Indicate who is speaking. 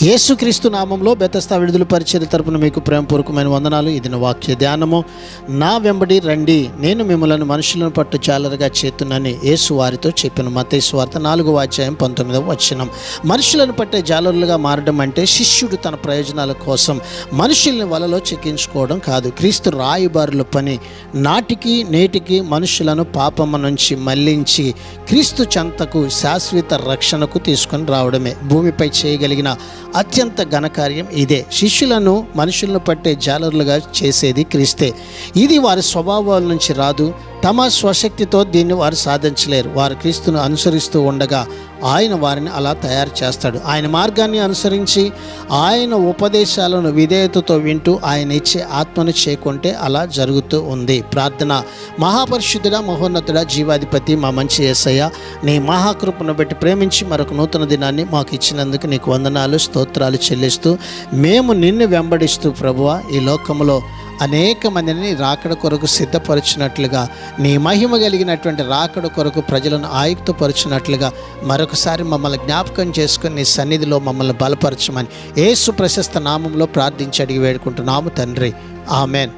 Speaker 1: యేసుక్రీస్తు నామంలో బెతస్తా విడుదల పరిచర్య తరపున మీకు ప్రేమపూర్వకమైన వందనాలు. ఇది నా వాక్య ధ్యానము. నా వెంబడి రండి, నేను మిమ్మల్ని మనుషులను పట్టు జాలరుగా చేతునని యేసు వారితో చెప్పిన మత్తయి సువార్త 4:19. మనుషులను పట్టే జాలరులుగా మారడం అంటే శిష్యుడు తన ప్రయోజనాల కోసం మనుషుల్ని వలలో చిక్కించుకోవడం కాదు. క్రీస్తు రాయబారుల పని నాటికి నేటికి మనుషులను పాపము నుంచి మళ్లించి క్రీస్తు చెంతకు శాశ్వత రక్షణకు తీసుకొని రావడమే. భూమిపై చేయగలిగిన అత్యంత ఘనకార్యం ఇదే. శిష్యులను మనుషులను పట్టే జాలరులుగా చేసేది క్రీస్తే. ఇది వారి స్వభావాల నుంచి రాదు. తమ స్వశక్తితో దీన్ని వారు సాధించలేరు. వారు క్రీస్తును అనుసరిస్తూ ఉండగా ఆయన వారిని అలా తయారు చేస్తాడు. ఆయన మార్గాన్ని అనుసరించి ఆయన ఉపదేశాలను విధేయతతో వింటూ ఆయన ఇచ్చే ఆత్మను చేకుంటే అలా జరుగుతూ ఉంది. ప్రార్థన. మహాపరిశుద్ధుడా, మహోన్నతుడా, జీవాధిపతి, మా మంచి యేసయ్య, నీ మహాకృపను బట్టి ప్రేమించి మరొక నూతన దినాన్ని మాకు ఇచ్చినందుకు నీకు వందనాలు, స్తోత్రాలు చెల్లిస్తూ మేము నిన్ను వెంబడిస్తూ ప్రభువా ఈ లోకంలో అనేక మందిని రాకడ కొరకు సిద్ధపరిచినట్లుగా, నీ మహిమ కలిగినటువంటి రాకడ కొరకు ప్రజలను ఆయుక్తపరిచినట్లుగా మరొకసారి మమ్మల్ని జ్ఞాపకం చేసుకుని నీ సన్నిధిలో మమ్మల్ని బలపరచమని యేసు ప్రశస్త నామంలో ప్రార్థించి అడిగి వేడుకుంటున్నాము తండ్రి. ఆమెన్.